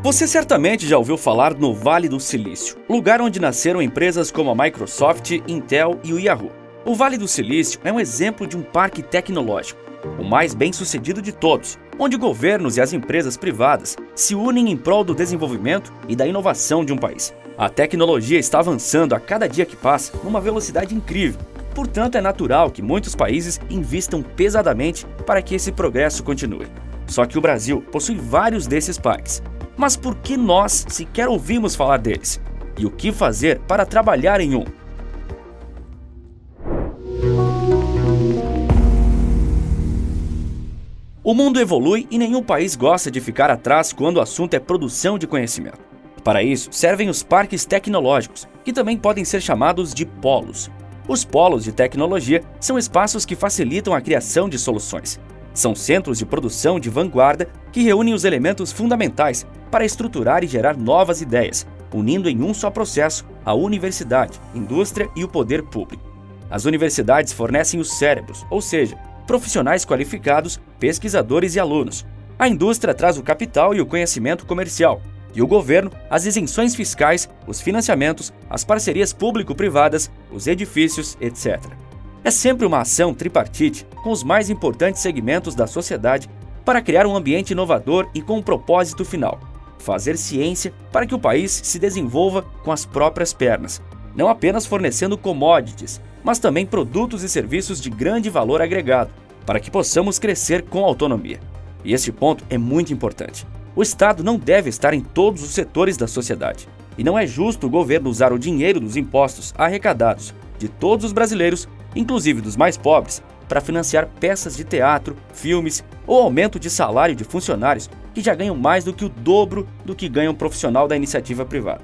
Você certamente já ouviu falar no Vale do Silício, lugar onde nasceram empresas como a Microsoft, Intel e o Yahoo. O Vale do Silício é um exemplo de um parque tecnológico, o mais bem-sucedido de todos, onde governos e as empresas privadas se unem em prol do desenvolvimento e da inovação de um país. A tecnologia está avançando a cada dia que passa numa velocidade incrível. Portanto, é natural que muitos países invistam pesadamente para que esse progresso continue. Só que o Brasil possui vários desses parques. Mas por que nós sequer ouvimos falar deles? E o que fazer para trabalhar em um? O mundo evolui e nenhum país gosta de ficar atrás quando o assunto é produção de conhecimento. Para isso, servem os parques tecnológicos, que também podem ser chamados de polos. Os polos de tecnologia são espaços que facilitam a criação de soluções. São centros de produção de vanguarda que reúnem os elementos fundamentais para estruturar e gerar novas ideias, unindo em um só processo a universidade, indústria e o poder público. As universidades fornecem os cérebros, ou seja, profissionais qualificados, pesquisadores e alunos. A indústria traz o capital e o conhecimento comercial. E o governo, as isenções fiscais, os financiamentos, as parcerias público-privadas, os edifícios, etc. É sempre uma ação tripartite com os mais importantes segmentos da sociedade para criar um ambiente inovador e com um propósito final: fazer ciência para que o país se desenvolva com as próprias pernas, não apenas fornecendo commodities, mas também produtos e serviços de grande valor agregado, para que possamos crescer com autonomia. E esse ponto é muito importante. O Estado não deve estar em todos os setores da sociedade. E não é justo o governo usar o dinheiro dos impostos arrecadados de todos os brasileiros, inclusive dos mais pobres, para financiar peças de teatro, filmes ou aumento de salário de funcionários que já ganham mais do que o dobro do que ganha um profissional da iniciativa privada.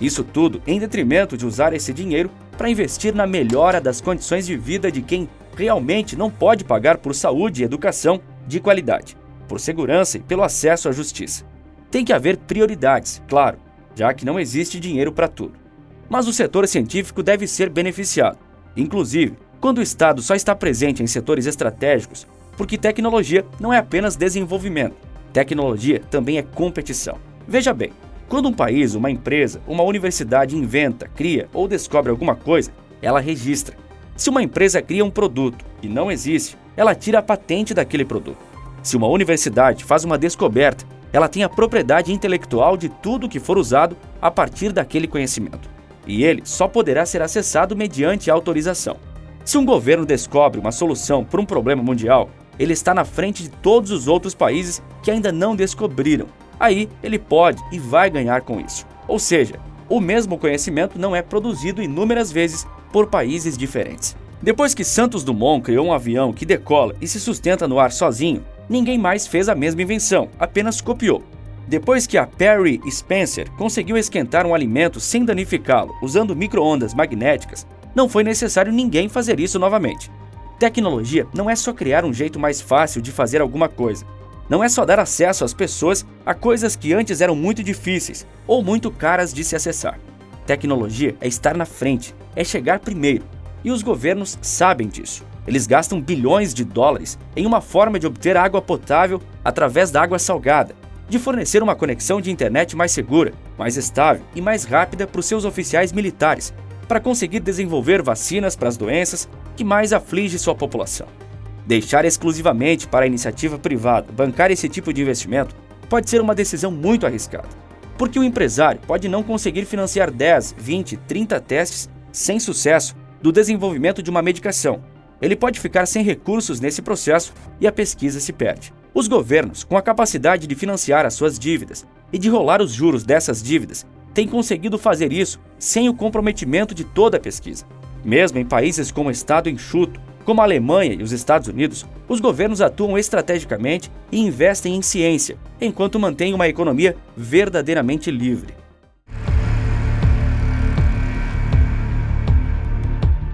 Isso tudo em detrimento de usar esse dinheiro para investir na melhora das condições de vida de quem realmente não pode pagar por saúde e educação de qualidade, por segurança e pelo acesso à justiça. Tem que haver prioridades, claro, já que não existe dinheiro para tudo. Mas o setor científico deve ser beneficiado, inclusive quando o Estado só está presente em setores estratégicos, porque tecnologia não é apenas desenvolvimento, tecnologia também é competição. Veja bem, quando um país, uma empresa, uma universidade inventa, cria ou descobre alguma coisa, ela registra. Se uma empresa cria um produto que não existe, ela tira a patente daquele produto. Se uma universidade faz uma descoberta, ela tem a propriedade intelectual de tudo que for usado a partir daquele conhecimento. E ele só poderá ser acessado mediante autorização. Se um governo descobre uma solução para um problema mundial, ele está na frente de todos os outros países que ainda não descobriram. Aí ele pode e vai ganhar com isso. Ou seja, o mesmo conhecimento não é produzido inúmeras vezes por países diferentes. Depois que Santos Dumont criou um avião que decola e se sustenta no ar sozinho, ninguém mais fez a mesma invenção, apenas copiou. Depois que a Perry Spencer conseguiu esquentar um alimento sem danificá-lo usando micro-ondas magnéticas, não foi necessário ninguém fazer isso novamente. Tecnologia não é só criar um jeito mais fácil de fazer alguma coisa. Não é só dar acesso às pessoas a coisas que antes eram muito difíceis ou muito caras de se acessar. Tecnologia é estar na frente, é chegar primeiro. E os governos sabem disso. Eles gastam bilhões de dólares em uma forma de obter água potável através da água salgada, de fornecer uma conexão de internet mais segura, mais estável e mais rápida para os seus oficiais militares, para conseguir desenvolver vacinas para as doenças que mais afligem sua população. Deixar exclusivamente para a iniciativa privada bancar esse tipo de investimento pode ser uma decisão muito arriscada, porque o empresário pode não conseguir financiar 10, 20, 30 testes sem sucesso do desenvolvimento de uma medicação. Ele pode ficar sem recursos nesse processo e a pesquisa se perde. Os governos, com a capacidade de financiar as suas dívidas e de rolar os juros dessas dívidas, têm conseguido fazer isso sem o comprometimento de toda a pesquisa. Mesmo em países com estado enxuto, como a Alemanha e os Estados Unidos, os governos atuam estrategicamente e investem em ciência, enquanto mantêm uma economia verdadeiramente livre.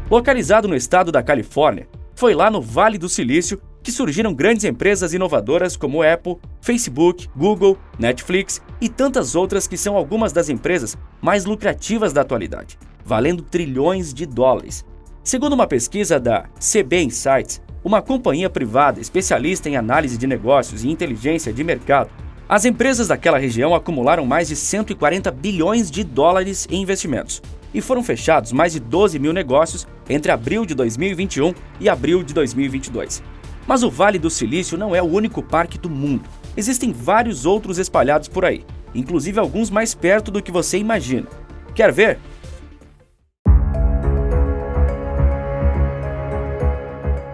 Localizado no estado da Califórnia, foi lá no Vale do Silício que surgiram grandes empresas inovadoras como Apple, Facebook, Google, Netflix e tantas outras que são algumas das empresas mais lucrativas da atualidade, valendo trilhões de dólares. Segundo uma pesquisa da CB Insights, uma companhia privada especialista em análise de negócios e inteligência de mercado, As empresas daquela região acumularam mais de 140 bilhões de dólares em investimentos e foram fechados mais de 12 mil negócios entre abril de 2021 e abril de 2022. Mas o Vale do Silício não é o único parque do mundo. Existem vários outros espalhados por aí, inclusive alguns mais perto do que você imagina. Quer ver?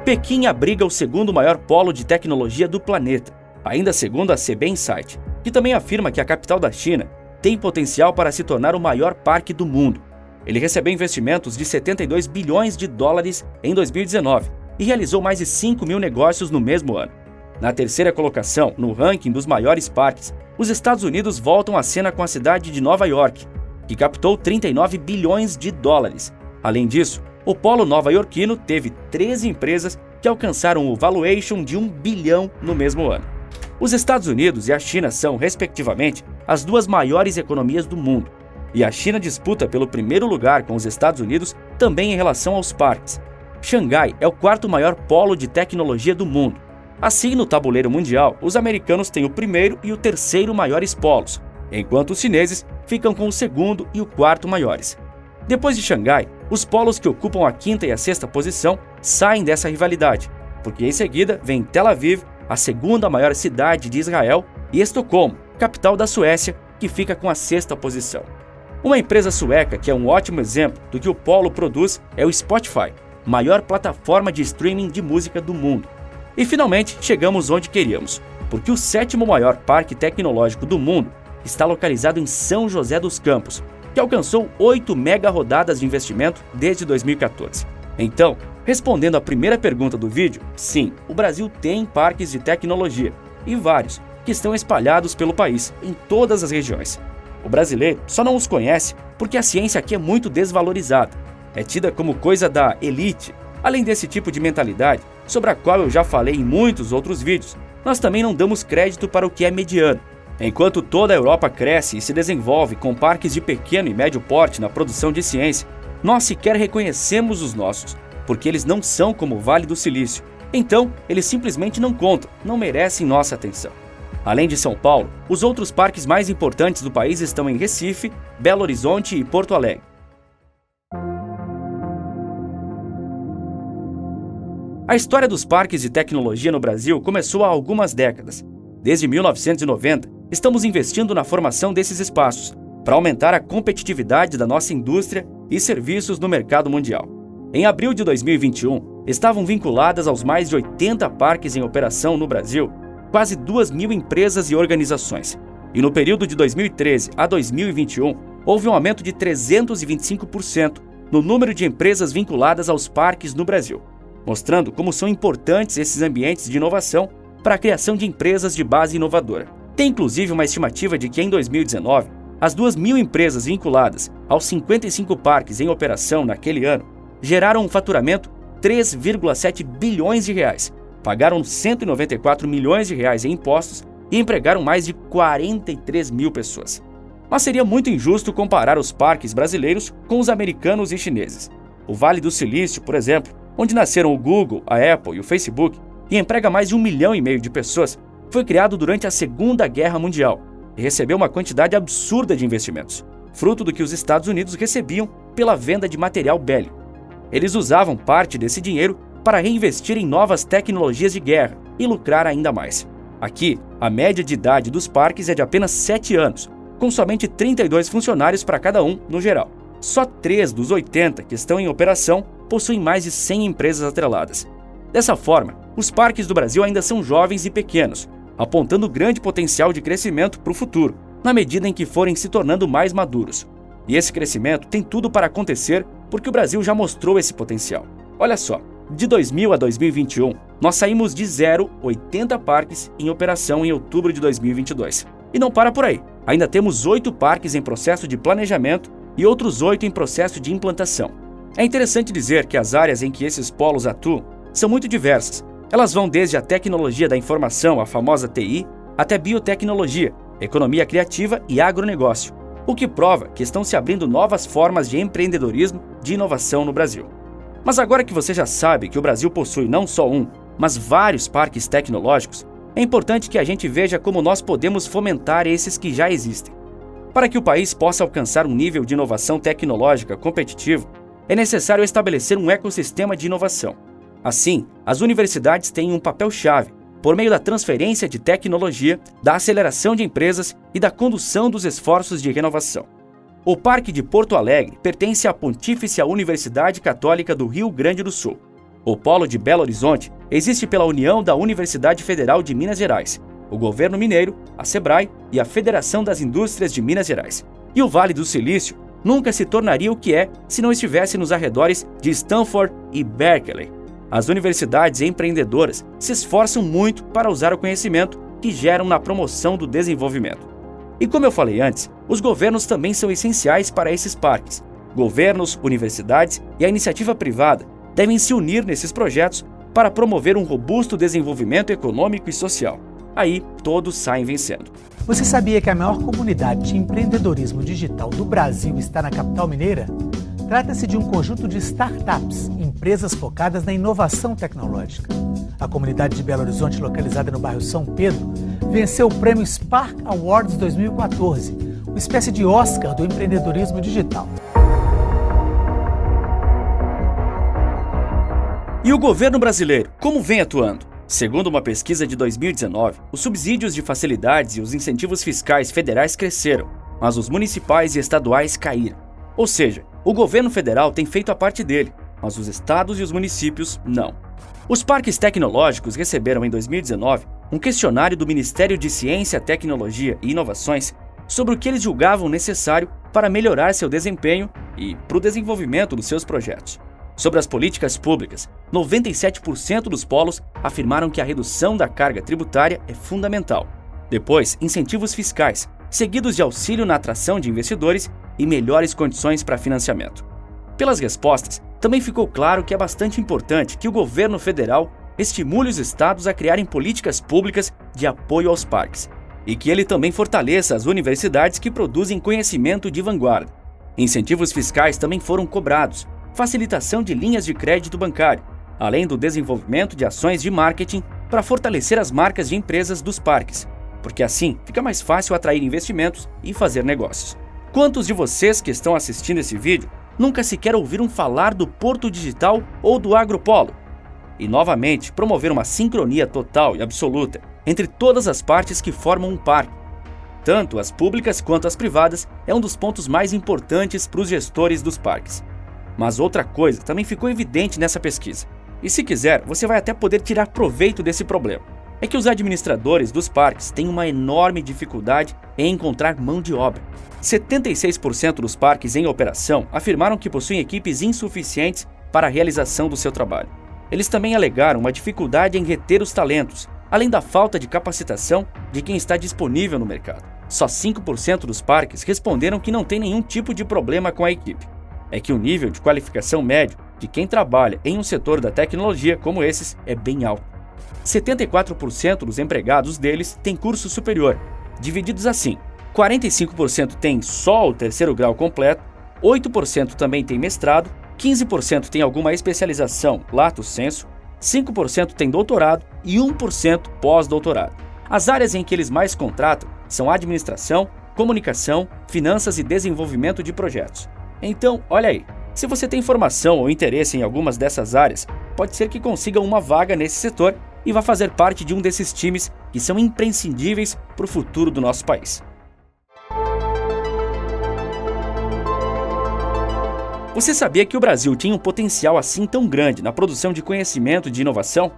Pequim abriga o segundo maior polo de tecnologia do planeta, ainda segundo a CB Insight, que também afirma que a capital da China tem potencial para se tornar o maior parque do mundo. Ele recebeu investimentos de 72 bilhões de dólares em 2019 e realizou mais de 5 mil negócios no mesmo ano. Na terceira colocação, no ranking dos maiores parques, os Estados Unidos voltam à cena com a cidade de Nova York, que captou 39 bilhões de dólares. Além disso, o polo nova-iorquino teve 13 empresas que alcançaram o valuation de 1 bilhão no mesmo ano. Os Estados Unidos e a China são, respectivamente, as duas maiores economias do mundo, e a China disputa pelo primeiro lugar com os Estados Unidos também em relação aos parques. Xangai é o quarto maior polo de tecnologia do mundo. Assim, no tabuleiro mundial, os americanos têm o primeiro e o terceiro maiores polos, enquanto os chineses ficam com o segundo e o quarto maiores. Depois de Xangai, os polos que ocupam a quinta e a sexta posição saem dessa rivalidade, porque em seguida vem Tel Aviv, a segunda maior cidade de Israel, e Estocolmo, capital da Suécia, que fica com a sexta posição. Uma empresa sueca que é um ótimo exemplo do que o polo produz é o Spotify, maior plataforma de streaming de música do mundo. E finalmente chegamos onde queríamos, porque o sétimo maior parque tecnológico do mundo está localizado em São José dos Campos, que alcançou 8 mega rodadas de investimento desde 2014. Então, respondendo à primeira pergunta do vídeo, sim, o Brasil tem parques de tecnologia, e vários, que estão espalhados pelo país, em todas as regiões. O brasileiro só não os conhece porque a ciência aqui é muito desvalorizada. É tida como coisa da elite. Além desse tipo de mentalidade, sobre a qual eu já falei em muitos outros vídeos, nós também não damos crédito para o que é mediano. Enquanto toda a Europa cresce e se desenvolve com parques de pequeno e médio porte na produção de ciência, nós sequer reconhecemos os nossos, porque eles não são como o Vale do Silício. Então, eles simplesmente não contam, não merecem nossa atenção. Além de São Paulo, os outros parques mais importantes do país estão em Recife, Belo Horizonte e Porto Alegre. A história dos parques de tecnologia no Brasil começou há algumas décadas. Desde 1990, estamos investindo na formação desses espaços, para aumentar a competitividade da nossa indústria e serviços no mercado mundial. Em abril de 2021, estavam vinculadas aos mais de 80 parques em operação no Brasil, quase 2.000 empresas e organizações. E no período de 2013 a 2021, houve um aumento de 325% no número de empresas vinculadas aos parques no Brasil, mostrando como são importantes esses ambientes de inovação para a criação de empresas de base inovadora. Tem inclusive uma estimativa de que em 2019, as 2.000 empresas vinculadas aos 55 parques em operação naquele ano geraram um faturamento 3,7 bilhões de reais, pagaram 194 milhões de reais em impostos e empregaram mais de 43 mil pessoas. Mas seria muito injusto comparar os parques brasileiros com os americanos e chineses. O Vale do Silício, por exemplo, onde nasceram o Google, a Apple e o Facebook, e emprega mais de 1,5 milhão de pessoas, foi criado durante a Segunda Guerra Mundial e recebeu uma quantidade absurda de investimentos, fruto do que os Estados Unidos recebiam pela venda de material bélico. Eles usavam parte desse dinheiro para reinvestir em novas tecnologias de guerra e lucrar ainda mais. Aqui, a média de idade dos parques é de apenas 7 anos, com somente 32 funcionários para cada um no geral. Só 3 dos 80 que estão em operação possuem mais de 100 empresas atreladas. Dessa forma, os parques do Brasil ainda são jovens e pequenos, apontando grande potencial de crescimento para o futuro, na medida em que forem se tornando mais maduros. E esse crescimento tem tudo para acontecer porque o Brasil já mostrou esse potencial. Olha só, de 2000 a 2021, nós saímos de 80 parques em operação em outubro de 2022. E não para por aí. Ainda temos 8 parques em processo de planejamento e outros 8 em processo de implantação. É interessante dizer que as áreas em que esses polos atuam são muito diversas. Elas vão desde a tecnologia da informação, a famosa TI, até biotecnologia, economia criativa e agronegócio, o que prova que estão se abrindo novas formas de empreendedorismo de inovação no Brasil. Mas agora que você já sabe que o Brasil possui não só um, mas vários parques tecnológicos, é importante que a gente veja como nós podemos fomentar esses que já existem. Para que o país possa alcançar um nível de inovação tecnológica competitivo, é necessário estabelecer um ecossistema de inovação. Assim, as universidades têm um papel-chave por meio da transferência de tecnologia, da aceleração de empresas e da condução dos esforços de renovação. O Parque de Porto Alegre pertence à Pontífice Universidade Católica do Rio Grande do Sul. O Polo de Belo Horizonte existe pela união da Universidade Federal de Minas Gerais, o Governo Mineiro, a Sebrae e a Federação das Indústrias de Minas Gerais. E o Vale do Silício nunca se tornaria o que é se não estivesse nos arredores de Stanford e Berkeley. As universidades empreendedoras se esforçam muito para usar o conhecimento que geram na promoção do desenvolvimento. E como eu falei antes, os governos também são essenciais para esses parques. Governos, universidades e a iniciativa privada devem se unir nesses projetos para promover um robusto desenvolvimento econômico e social. Aí, todos saem vencendo. Você sabia que a maior comunidade de empreendedorismo digital do Brasil está na capital mineira? Trata-se de um conjunto de startups, empresas focadas na inovação tecnológica. A comunidade de Belo Horizonte, localizada no bairro São Pedro, venceu o prêmio Spark Awards 2014, uma espécie de Oscar do empreendedorismo digital. E o governo brasileiro, como vem atuando? Segundo uma pesquisa de 2019, os subsídios de facilidades e os incentivos fiscais federais cresceram, mas os municipais e estaduais caíram. Ou seja, o governo federal tem feito a parte dele, mas os estados e os municípios não. Os parques tecnológicos receberam em 2019 um questionário do Ministério de Ciência, Tecnologia e Inovações sobre o que eles julgavam necessário para melhorar seu desempenho e para o desenvolvimento dos seus projetos. Sobre as políticas públicas, 97% dos polos afirmaram que a redução da carga tributária é fundamental. Depois, incentivos fiscais, seguidos de auxílio na atração de investidores e melhores condições para financiamento. Pelas respostas, também ficou claro que é bastante importante que o governo federal estimule os estados a criarem políticas públicas de apoio aos parques e que ele também fortaleça as universidades que produzem conhecimento de vanguarda. Incentivos fiscais também foram cobrados, facilitação de linhas de crédito bancário, além do desenvolvimento de ações de marketing para fortalecer as marcas de empresas dos parques, porque assim fica mais fácil atrair investimentos e fazer negócios. Quantos de vocês que estão assistindo esse vídeo nunca sequer ouviram falar do Porto Digital ou do Agropolo? E novamente, promover uma sincronia total e absoluta entre todas as partes que formam um parque, tanto as públicas quanto as privadas, é um dos pontos mais importantes para os gestores dos parques. Mas outra coisa também ficou evidente nessa pesquisa, e se quiser, você vai até poder tirar proveito desse problema. É que os administradores dos parques têm uma enorme dificuldade em encontrar mão de obra. 76% dos parques em operação afirmaram que possuem equipes insuficientes para a realização do seu trabalho. Eles também alegaram uma dificuldade em reter os talentos, além da falta de capacitação de quem está disponível no mercado. Só 5% dos parques responderam que não tem nenhum tipo de problema com a equipe. É que o nível de qualificação médio de quem trabalha em um setor da tecnologia como esses é bem alto. 74% dos empregados deles têm curso superior, divididos assim: 45% têm só o terceiro grau completo, 8% também têm mestrado, 15% têm alguma especialização lato sensu, 5% têm doutorado e 1% pós-doutorado. As áreas em que eles mais contratam são administração, comunicação, finanças e desenvolvimento de projetos. Então, olha aí, se você tem formação ou interesse em algumas dessas áreas, pode ser que consiga uma vaga nesse setor e vá fazer parte de um desses times que são imprescindíveis para o futuro do nosso país. Você sabia que o Brasil tinha um potencial assim tão grande na produção de conhecimento e de inovação?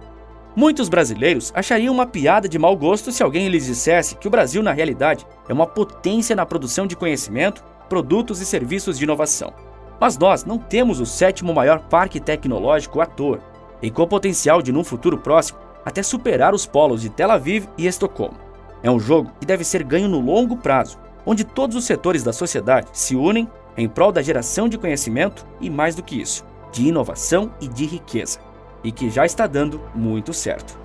Muitos brasileiros achariam uma piada de mau gosto se alguém lhes dissesse que o Brasil, na realidade, é uma potência na produção de conhecimento, produtos e serviços de inovação. Mas nós não temos o 7º maior parque tecnológico à toa, e com o potencial de, num futuro próximo, até superar os polos de Tel Aviv e Estocolmo. É um jogo que deve ser ganho no longo prazo, onde todos os setores da sociedade se unem em prol da geração de conhecimento e, mais do que isso, de inovação e de riqueza, e que já está dando muito certo.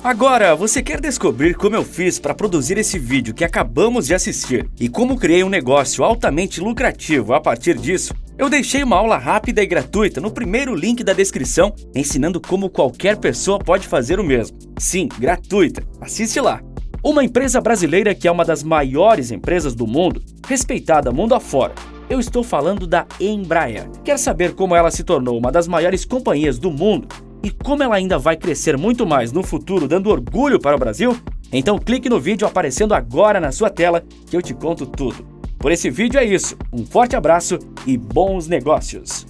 Agora, você quer descobrir como eu fiz para produzir esse vídeo que acabamos de assistir e como criei um negócio altamente lucrativo a partir disso? Eu deixei uma aula rápida e gratuita no primeiro link da descrição, ensinando como qualquer pessoa pode fazer o mesmo. Sim, gratuita. Assiste lá. Uma empresa brasileira que é uma das maiores empresas do mundo, respeitada mundo afora. Eu estou falando da Embraer. Quer saber como ela se tornou uma das maiores companhias do mundo e como ela ainda vai crescer muito mais no futuro, dando orgulho para o Brasil? Então clique no vídeo aparecendo agora na sua tela que eu te conto tudo. Por esse vídeo é isso. Um forte abraço e bons negócios!